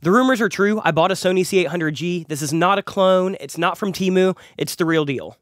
The rumors are true. I bought a Sony C800G. This is not a clone. It's not from Temu. It's the real deal.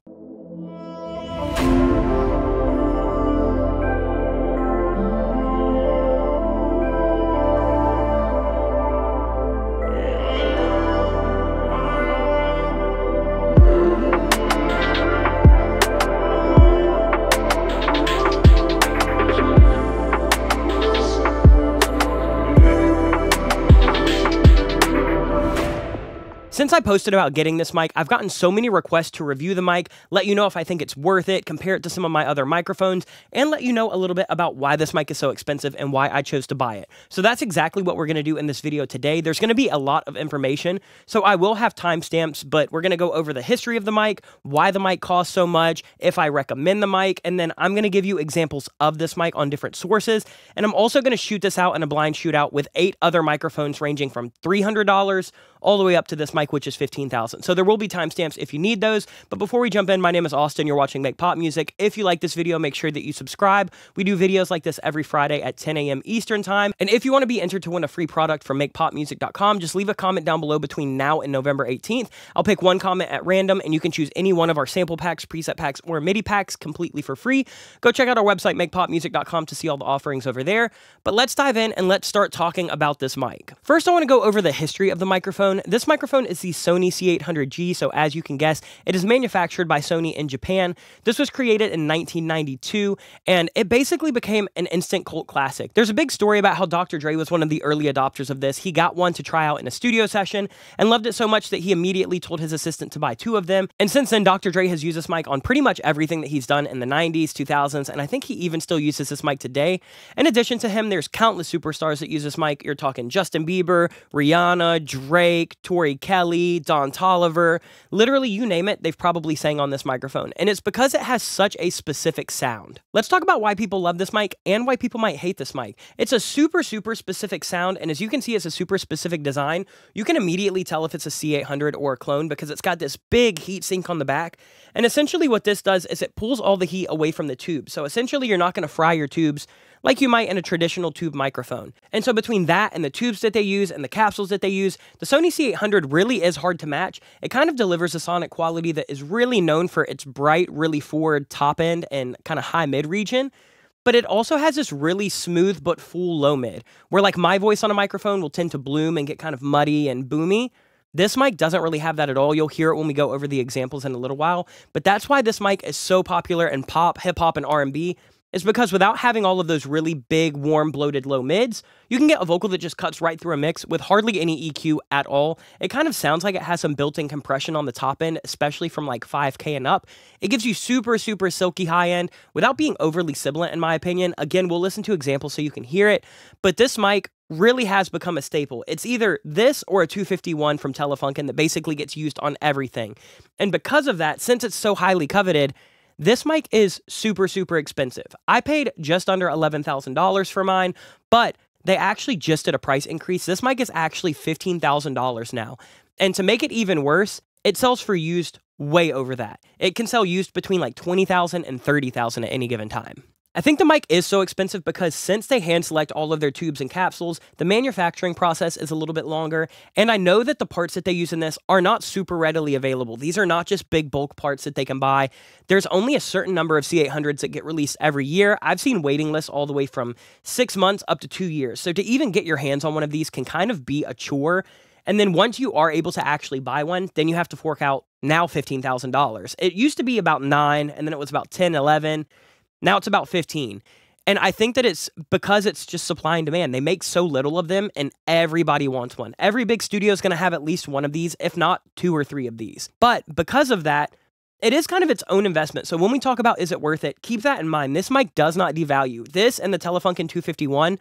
Since I posted about getting this mic, I've gotten so many requests to review the mic, let you know if I think it's worth it, compare it to some of my other microphones, and let you know a little bit about why this mic is so expensive and why I chose to buy it. So that's exactly what we're going to do in this video today. There's going to be a lot of information, so I will have timestamps, but we're going to go over the history of the mic, why the mic costs so much, if I recommend the mic, and then I'm going to give you examples of this mic on different sources, and I'm also going to shoot this out in a blind shootout with 8 other microphones ranging from $300 all the way up to this mic, which is $15,000. So there will be timestamps if you need those. But before we jump in, my name is Austin. You're watching Make Pop Music. If you like this video, make sure that you subscribe. We do videos like this every Friday at 10 a.m. Eastern time. And if you want to be entered to win a free product from makepopmusic.com, just leave a comment down below between now and November 18th. I'll pick one comment at random, and you can choose any one of our sample packs, preset packs, or MIDI packs completely for free. Go check out our website, makepopmusic.com, to see all the offerings over there. But let's dive in and let's start talking about this mic. First, I want to go over the history of the microphone. This microphone is the Sony C800G, so as you can guess, it is manufactured by Sony in Japan. This was created in 1992, and it basically became an instant cult classic. There's a big story about how Dr. Dre was one of the early adopters of this. He got one to try out in a studio session and loved it so much that he immediately told his assistant to buy 2 of them. And since then, Dr. Dre has used this mic on pretty much everything that he's done in the 90s, 2000s, and I think he even still uses this mic today. In addition to him, there's countless superstars that use this mic. You're talking Justin Bieber, Rihanna, Drake, Tori Kelly, Don Toliver, literally you name it, they've probably sang on this microphone, and it's because it has such a specific sound. Let's talk about why people love this mic and why people might hate this mic. It's a super specific sound, and as you can see, it's a super specific design. You can immediately tell if it's a C800 or a clone because it's got this big heat sink on the back, and essentially what this does is it pulls all the heat away from the tube. So essentially you're not going to fry your tubes like you might in a traditional tube microphone. And so between that and the tubes that they use and the capsules that they use, the Sony C800 really is hard to match. It kind of delivers a sonic quality that is really known for its bright, really forward top end and kind of high mid region. But it also has this really smooth but full low mid, where like my voice on a microphone will tend to bloom and get kind of muddy and boomy. This mic doesn't really have that at all. You'll hear it when we go over the examples in a little while. But that's why this mic is so popular in pop, hip hop, and R&B. Is because without having all of those really big, warm, bloated low mids, you can get a vocal that just cuts right through a mix with hardly any EQ at all. It kind of sounds like it has some built-in compression on the top end, especially from like 5K and up. It gives you super silky high end without being overly sibilant, in my opinion. Again, we'll listen to examples so you can hear it, but this mic really has become a staple. It's either this or a 251 from Telefunken that basically gets used on everything. And because of that, since it's so highly coveted, this mic is super expensive. I paid just under $11,000 for mine, but they actually just did a price increase. This mic is actually $15,000 now. And to make it even worse, it sells for used way over that. It can sell used between like $20,000 and $30,000 at any given time. I think the mic is so expensive because since they hand select all of their tubes and capsules, the manufacturing process is a little bit longer, and I know that the parts that they use in this are not super readily available. These are not just big bulk parts that they can buy. There's only a certain number of C800s that get released every year. I've seen waiting lists all the way from 6 months up to 2 years. So to even get your hands on one of these can kind of be a chore. And then once you are able to actually buy one, then you have to fork out now $15,000. It used to be about 9, and then it was about 10, 11. Now it's about 15. And I think that it's because it's just supply and demand. They make so little of them and everybody wants one. Every big studio is going to have at least one of these, if not 2 or 3 of these. But because of that, it is kind of its own investment. So when we talk about is it worth it, keep that in mind. This mic does not devalue. This and the Telefunken 251,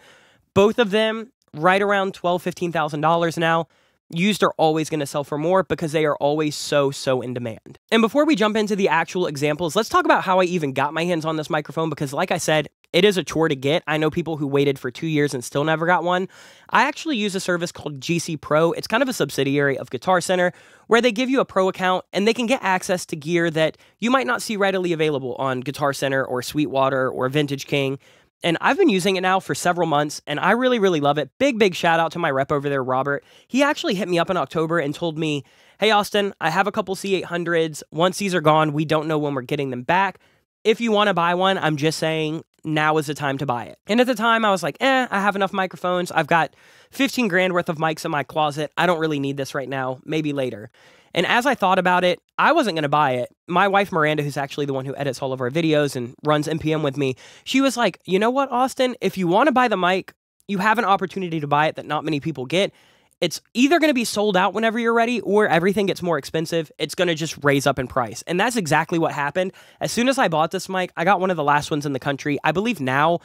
both of them right around $12,000, $15,000 now. Used are always going to sell for more because they are always so in demand. And before we jump into the actual examples, let's talk about how I even got my hands on this microphone because like I said, it is a chore to get. I know people who waited for 2 years and still never got one. I actually use a service called GC Pro. It's kind of a subsidiary of Guitar Center where they give you a pro account and they can get access to gear that you might not see readily available on Guitar Center or Sweetwater or Vintage King. and I've been using it now for several months, and I really, really love it. Big shout out to my rep over there, Robert. He actually hit me up in October and told me, hey, Austin, I have a couple C800s. Once these are gone, we don't know when we're getting them back. If you want to buy one, I'm just saying now is the time to buy it. And at the time, I was like, I have enough microphones. I've got 15 grand worth of mics in my closet. I don't really need this right now, maybe later. And as I thought about it, I wasn't going to buy it. My wife, Miranda, who's actually the one who edits all of our videos and runs NPM with me, she was like, you know what, Austin, if you want to buy the mic, you have an opportunity to buy it that not many people get. It's either going to be sold out whenever you're ready, or everything gets more expensive. It's going to just raise up in price. And that's exactly what happened. As soon as I bought this mic, I got one of the last ones in the country. I believe now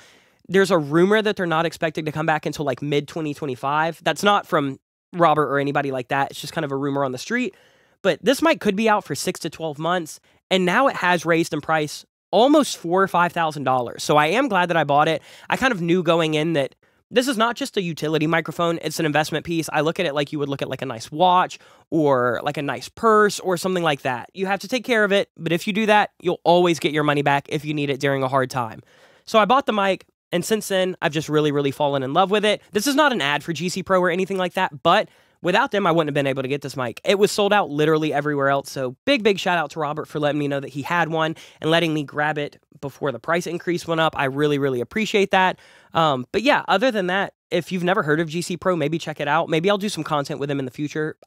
there's a rumor that they're not expecting to come back until like mid-2025. That's not from Robert or anybody like that. It's just kind of a rumor on the street. But this mic could be out for 6 to 12 months, and now it has raised in price almost $4,000 or $5,000. So I am glad that I bought it. I kind of knew going in that this is not just a utility microphone, it's an investment piece. I look at it like you would look at like a nice watch or like a nice purse or something like that. You have to take care of it, but if you do that, you'll always get your money back if you need it during a hard time. So I bought the mic, and since then, I've just really fallen in love with it. This is not an ad for GC Pro or anything like that, but without them, I wouldn't have been able to get this mic. It was sold out literally everywhere else, so big shout out to Robert for letting me know that he had one and letting me grab it before the price increase went up. I really appreciate that. But yeah, other than that, if you've never heard of GC Pro, maybe check it out. Maybe I'll do some content with them in the future.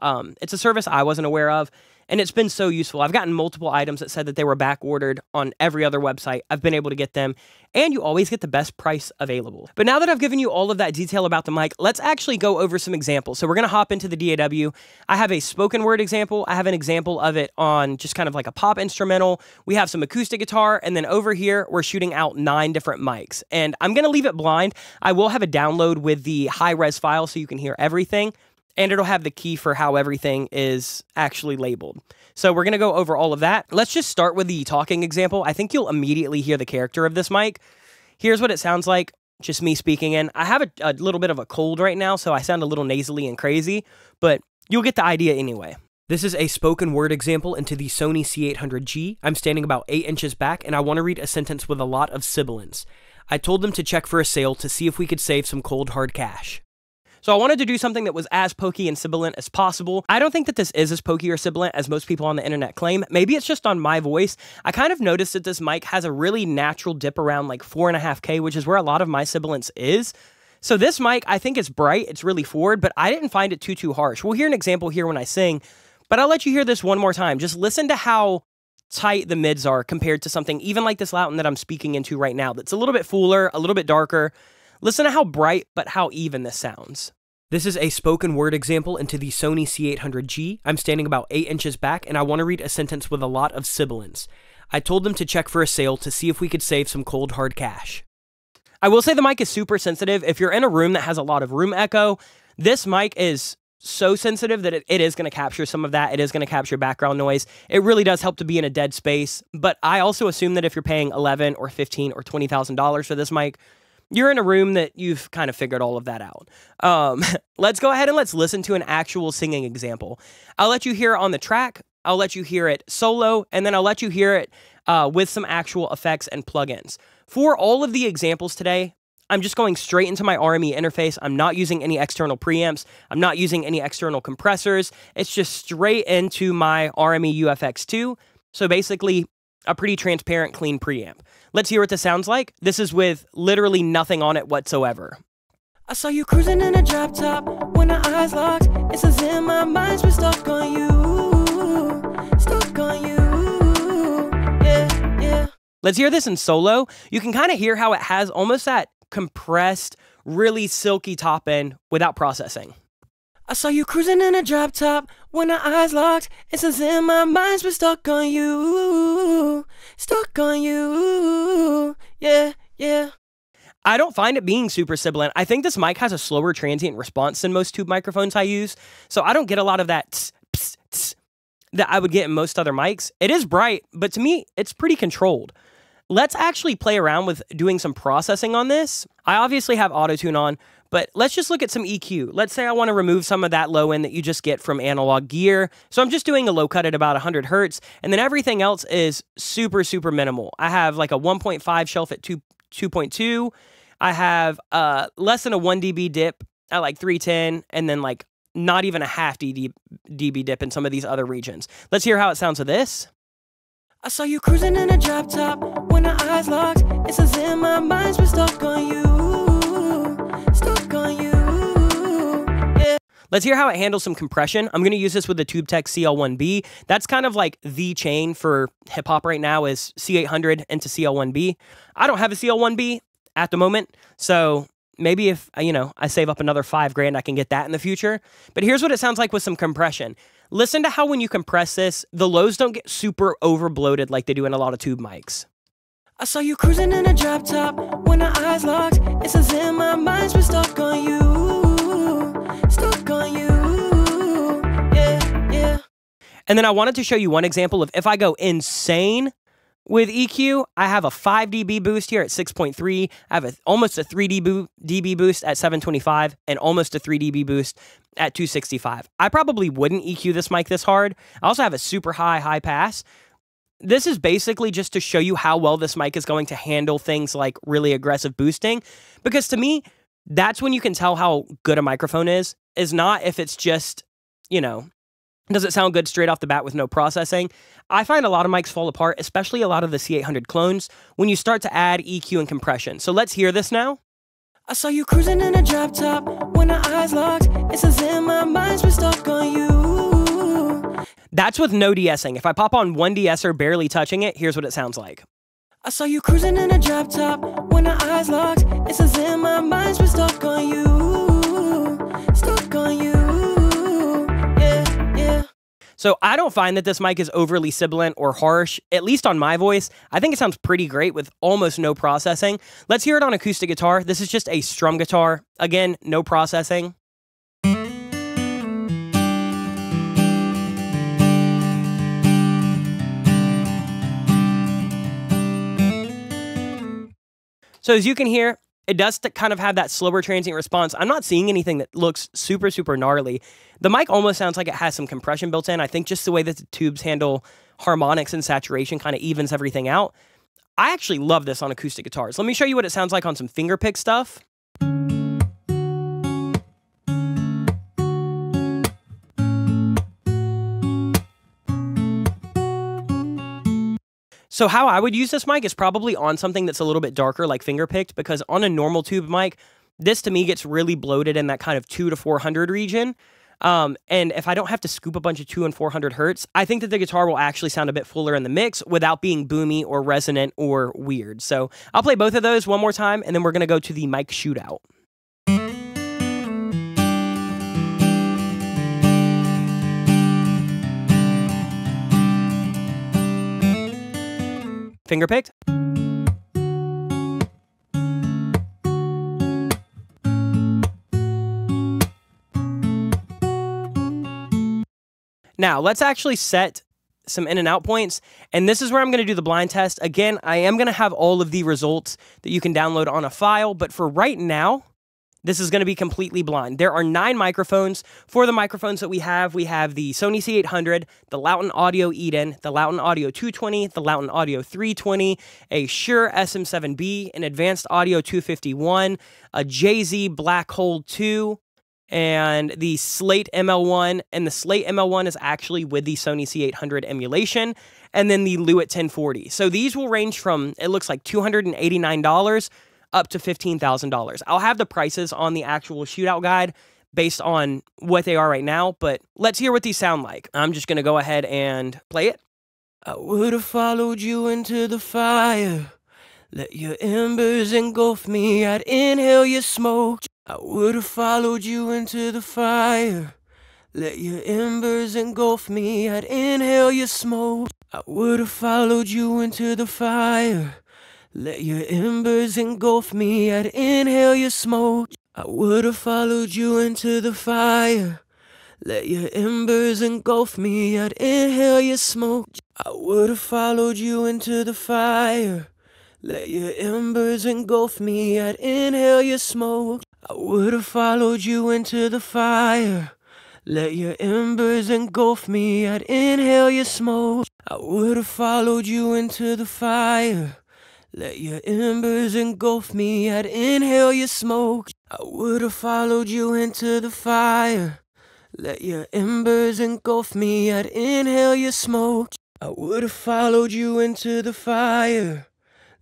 It's a service I wasn't aware of, and it's been so useful. I've gotten multiple items that said that they were back ordered on every other website. I've been able to get them, and you always get the best price available. But now that I've given you all of that detail about the mic, let's actually go over some examples. So we're going to hop into the DAW. I have a spoken word example. I have an example of it on just kind of like a pop instrumental. We have some acoustic guitar, and then over here, we're shooting out 9 different mics. And I'm going to leave it blind. I will have a download with the high-res file so you can hear everything, and it'll have the key for how everything is actually labeled. So we're going to go over all of that. Let's just start with the talking example. I think you'll immediately hear the character of this mic. Here's what it sounds like, just me speaking in. I have a little bit of a cold right now, so I sound a little nasally and crazy, but you'll get the idea anyway. This is a spoken word example into the Sony C800G. I'm standing about 8 inches back, and I want to read a sentence with a lot of sibilance. I told them to check for a sale to see if we could save some cold hard cash. So I wanted to do something that was as pokey and sibilant as possible. I don't think that this is as pokey or sibilant as most people on the internet claim. Maybe it's just on my voice. I kind of noticed that this mic has a really natural dip around like 4.5K, which is where a lot of my sibilance is. So this mic, I think it's bright, it's really forward, but I didn't find it too harsh. We'll hear an example here when I sing, but I'll let you hear this one more time. Just listen to how tight the mids are compared to something even like this Lauten that I'm speaking into right now that's a little bit fuller, a little bit darker. Listen to how bright but how even this sounds. This is a spoken word example into the Sony C800G. I'm standing about 8 inches back, and I want to read a sentence with a lot of sibilance. I told them to check for a sale to see if we could save some cold hard cash. I will say the mic is super sensitive. If you're in a room that has a lot of room echo, this mic is so sensitive that it is going to capture some of that. It is going to capture background noise. It really does help to be in a dead space, but I also assume that if you're paying $11,000 or $15,000 or $20,000 for this mic, you're in a room that you've kind of figured all of that out. Let's go ahead and let's listen to an actual singing example. I'll let you hear it on the track, I'll let you hear it solo, and then I'll let you hear it with some actual effects and plugins. For all of the examples today, I'm just going straight into my RME interface. I'm not using any external preamps. I'm not using any external compressors. It's just straight into my RME UFX2. So basically, a pretty transparent, clean preamp. Let's hear what this sounds like. This is with literally nothing on it whatsoever. I saw you cruising in a drop top when our eyes locked. It's as in my mind's been stuck on you. Stuck on you. Yeah. Let's hear this in solo. You can kind of hear how it has almost that compressed, really silky top end without processing. I saw you cruising in a drop top when our eyes locked. It's as in my mind's been stuck on you. Stuck on you. Yeah. I don't find it being super sibilant. I think this mic has a slower transient response than most tube microphones I use, so I don't get a lot of that tss, pss, tss, that I would get in most other mics. It is bright, but to me, it's pretty controlled. Let's actually play around with doing some processing on this. I obviously have auto-tune on, but let's just look at some EQ. Let's say I want to remove some of that low end that you just get from analog gear. So I'm just doing a low cut at about 100 hertz, and then everything else is super minimal. I have like a 1.5 shelf at 2.2, I have less than a 1 dB dip at like 310, and then like not even a half dB dip in some of these other regions. Let's hear how it sounds with this. I saw you cruising in a drop top when our eyes locked. It's as in my mind's been stuck on you. Stuck on you. Yeah. Let's hear how it handles some compression. I'm going to use this with the TubeTech CL1B. That's kind of like the chain for hip hop right now is C800 into CL1B. I don't have a CL1B at the moment, so maybe if, you know, I save up another $5,000, I can get that in the future. But here's what it sounds like with some compression. Listen to how when you compress this, the lows don't get super over bloated like they do in a lot of tube mics. I saw you cruising in a drop top when our eyes locked. It's as in my mind's been stuck on you. Stuck on you. Yeah, yeah. And then I wanted to show you one example of if I go insane with EQ, I have a 5 dB boost here at 6.3. I have almost a 3 dB boost at 725 and almost a 3 dB boost at 265. I probably wouldn't EQ this mic this hard. I also have a super high pass. This is basically just to show you how well this mic is going to handle things like really aggressive boosting. Because to me, that's when you can tell how good a microphone is not if it's just, you know, does it sound good straight off the bat with no processing? I find a lot of mics fall apart, especially a lot of the C800 clones, when you start to add EQ and compression. So let's hear this now. I saw you cruising in a drop top when our eyes locked. It's as in my mind's been stuck on you. That's with no de-essing. If I pop on one de-esser barely touching it, here's what it sounds like. I saw you cruising in a drop top when our eyes locked. It's as in my mind's been stuck on you. Stuck on you. So I don't find that this mic is overly sibilant or harsh, at least on my voice. I think it sounds pretty great with almost no processing. Let's hear it on acoustic guitar. This is just a strum guitar. Again, no processing. So as you can hear, it does kind of have that slower transient response. I'm not seeing anything that looks super gnarly. The mic almost sounds like it has some compression built in. I think just the way that the tubes handle harmonics and saturation kind of evens everything out. I actually love this on acoustic guitars. Let me show you what it sounds like on some fingerpick stuff. So how I would use this mic is probably on something that's a little bit darker like fingerpicked, because on a normal tube mic, this to me gets really bloated in that kind of 200 to 400 region. And if I don't have to scoop a bunch of 200 and 400 hertz, I think that the guitar will actually sound a bit fuller in the mix without being boomy or resonant or weird. So I'll play both of those one more time, and then we're going to go to the mic shootout. Fingerpicked. Now, let's actually set some in and out points, and this is where I'm going to do the blind test. Again, I am going to have all of the results that you can download on a file, but for right now, this is going to be completely blind. There are 9 microphones. For the microphones that we have the Sony C800, the Lauten Audio Eden, the Lauten Audio 220, the Lauten Audio 320, a Shure SM7b, an Advanced Audio 251, a JZ Blackhole 2, and the Slate ML1. And the Slate ML1 is actually with the Sony C800 emulation, and then the Lewitt 1040. So these will range from, it looks like $289 up to $15,000. I'll have the prices on the actual shootout guide based on what they are right now, but let's hear what these sound like. I'm just going to go ahead and play it. I would have followed you into the fire. Let your embers engulf me. I'd inhale your smoke. I would have followed you into the fire. Let your embers engulf me. I'd inhale your smoke. I would have followed you into the fire. Let your embers engulf me, I'd inhale your smoke. I would have followed you into the fire. Let your embers engulf me, I'd inhale your smoke. I would have followed you into the fire. Let your embers engulf me, I'd inhale your smoke. I would have followed you into the fire. Let your embers engulf me, I'd inhale your smoke. I would have followed you into the fire. Let your embers engulf me, I'd inhale your smoke. I would've followed you into the fire. Let your embers engulf me, I'd inhale your smoke. I would've followed you into the fire.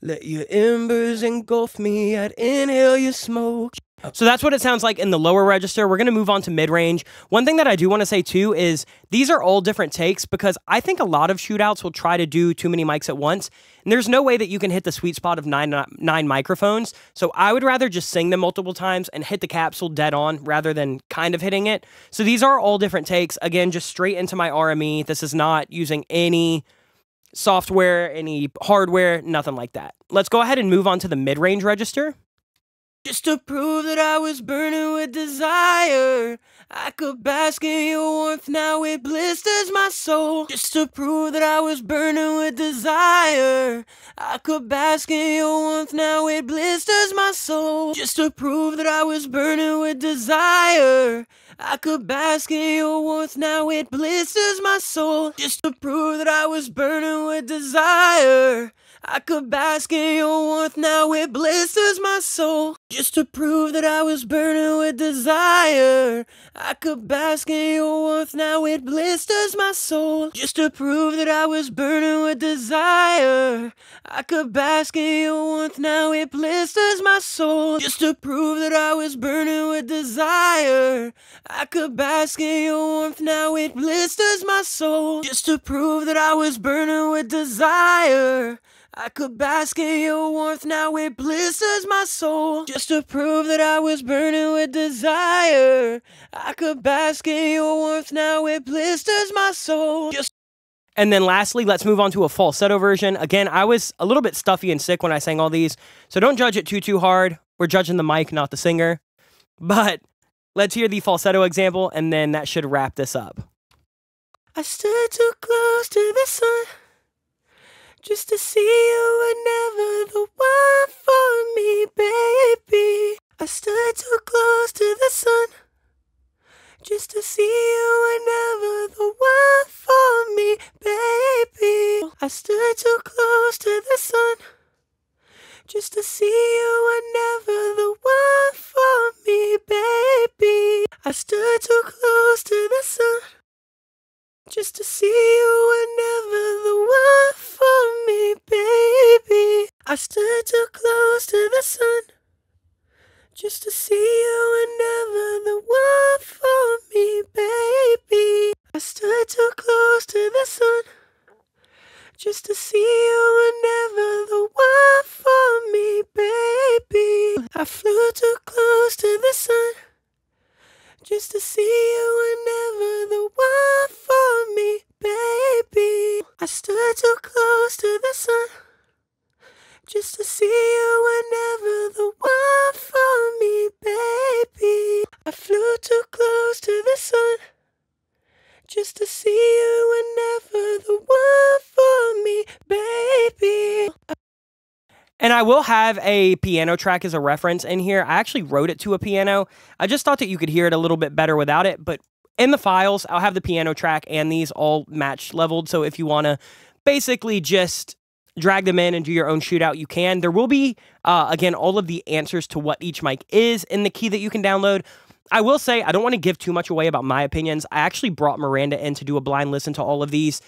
Let your embers engulf me, I'd inhale your smoke. So that's what it sounds like in the lower register. We're going to move on to mid-range. One thing that I do want to say too is these are all different takes because I think a lot of shootouts will try to do too many mics at once. And there's no way that you can hit the sweet spot of nine microphones. So I would rather just sing them multiple times and hit the capsule dead on rather than kind of hitting it. So these are all different takes. Again, just straight into my RME. This is not using any software, any hardware, nothing like that. Let's go ahead and move on to the mid-range register. Just to prove that I was burning with desire, I could bask in your warmth, now it blisters my soul. Just to prove that I was burning with desire, I could bask in your warmth, now it blisters my soul. Just to prove that I was burning with desire, I could bask in your warmth, now it blisters my soul. Just to prove that I was burning with desire, I could bask in your warmth, now it blisters my soul. Just to prove that I was burning with desire, I could bask in your warmth, now it blisters my soul. Just to prove that I was burning with desire, I could bask in your warmth, now it blisters my soul. Just to prove that I was burning with desire, I could bask in your warmth, now it blisters my soul. Just to prove that I was burning with desire, I could bask in your warmth, now it blisters my soul. Just to prove that I was burning with desire, I could bask in your warmth, now it blisters my soul. And then lastly, let's move on to a falsetto version. Again, I was a little bit stuffy and sick when I sang all these, so don't judge it too hard. We're judging the mic, not the singer. But let's hear the falsetto example, and then that should wrap this up. I stood too close to the sun, just to see you were never the one for me, baby. I stood too close to the sun, just to see you were never the one for me, baby. I stood too close to the sun, just to see you were never the one for me, baby. I stood too close to the sun, just to see you were never the one for me, baby. I stood too close to the sun, just to see you were never the one for me, baby. I stood too close to the sun, just to see you were never the one for me, baby. I flew too close to the sun, just to see you were never the one for me, baby. I stood too close to the sun, just to see you were never the one for me, baby. I flew too close to the sun, just to see you were never the one for me, baby. And I will have a piano track as a reference in here. I actually wrote it to a piano. I just thought that you could hear it a little bit better without it, but in the files, I'll have the piano track and these all match leveled, so if you want to basically just drag them in and do your own shootout, you can. There will be, again, all of the answers to what each mic is in the key that you can download. I will say, I don't want to give too much away about my opinions. I actually brought Miranda in to do a blind listen to all of these,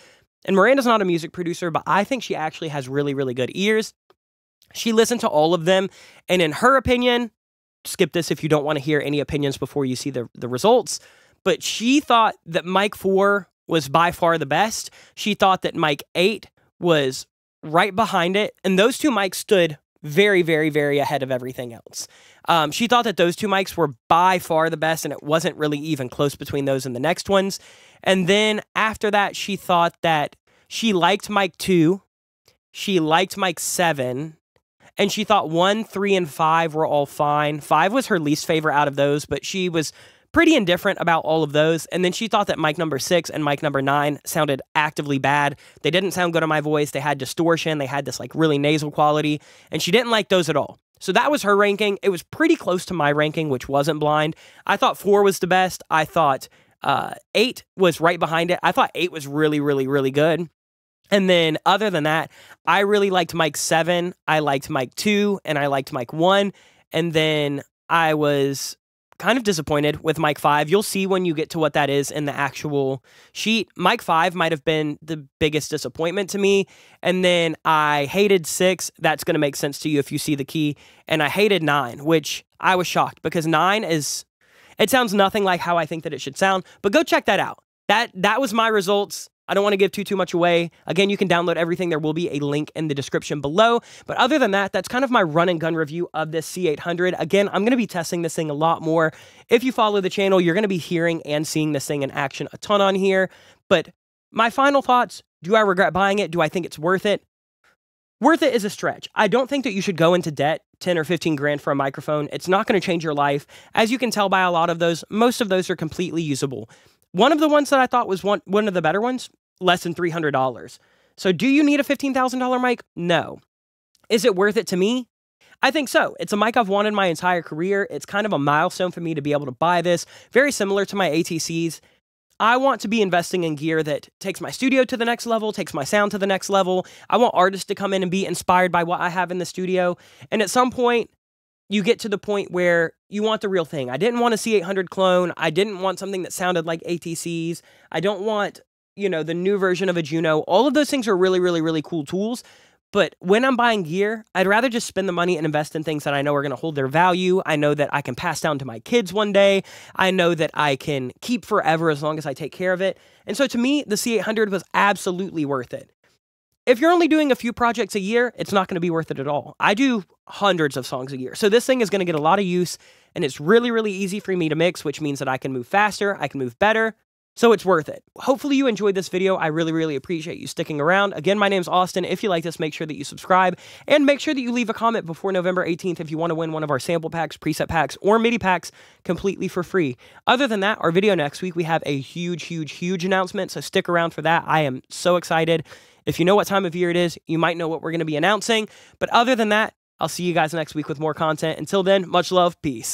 and Miranda's not a music producer, but I think she actually has really, really good ears. She listened to all of them, and in her opinion, skip this if you don't want to hear any opinions before you see the results, but she thought that mic 4 was by far the best. She thought that mic 8 was right behind it, and those two mics stood very, very, very ahead of everything else. She thought that those two mics were by far the best, and it wasn't really even close between those and the next ones. And then after that, she thought that she liked mic 2, she liked mic 7, and she thought 1, 3, and 5 were all fine. 5 was her least favorite out of those, but she was pretty indifferent about all of those. And then she thought that mic number 6 and mic number 9 sounded actively bad. They didn't sound good on my voice. They had distortion. They had this like really nasal quality, and she didn't like those at all. So that was her ranking. It was pretty close to my ranking, which wasn't blind. I thought 4 was the best. I thought 8 was right behind it. I thought 8 was really, really, really good. And then other than that, I really liked mic 7, I liked mic 2, and I liked mic 1. And then I was kind of disappointed with mic 5. You'll see when you get to what that is in the actual sheet. Mic 5 might have been the biggest disappointment to me. And then I hated 6. That's going to make sense to you if you see the key. And I hated 9, which I was shocked because 9 is, it sounds nothing like how I think that it should sound. But go check that out. That was my results. I don't want to give too much away. Again, you can download everything. There will be a link in the description below. But other than that, that's kind of my run and gun review of this C800. Again, I'm going to be testing this thing a lot more. If you follow the channel, you're going to be hearing and seeing this thing in action a ton on here. But my final thoughts, do I regret buying it? Do I think it's worth it? Worth it is a stretch. I don't think that you should go into debt 10 or 15 grand for a microphone. It's not going to change your life. As you can tell by a lot of those, most of those are completely usable. One of the ones that I thought was one of the better ones, less than $300. So do you need a $15,000 mic? No. Is it worth it to me? I think so. It's a mic I've wanted my entire career. It's kind of a milestone for me to be able to buy this. Very similar to my ATCs. I want to be investing in gear that takes my studio to the next level, takes my sound to the next level. I want artists to come in and be inspired by what I have in the studio. And at some point, you get to the point where you want the real thing. I didn't want a C800 clone. I didn't want something that sounded like ATCs. I don't want, you know, the new version of a Juno. All of those things are really, really, really cool tools. But when I'm buying gear, I'd rather just spend the money and invest in things that I know are going to hold their value. I know that I can pass down to my kids one day. I know that I can keep forever as long as I take care of it. And so to me, the C800 was absolutely worth it. If you're only doing a few projects a year, it's not going to be worth it at all. I do hundreds of songs a year. So this thing is going to get a lot of use, and it's really, really easy for me to mix, which means that I can move faster, I can move better. So it's worth it. Hopefully you enjoyed this video. I really, really appreciate you sticking around. Again, my name's Austin. If you like this, make sure that you subscribe and make sure that you leave a comment before November 18th if you want to win one of our sample packs, preset packs, or MIDI packs completely for free. Other than that, our video next week, we have a huge, huge, huge announcement. So stick around for that. I am so excited. If you know what time of year it is, you might know what we're going to be announcing. But other than that, I'll see you guys next week with more content. Until then, much love. Peace.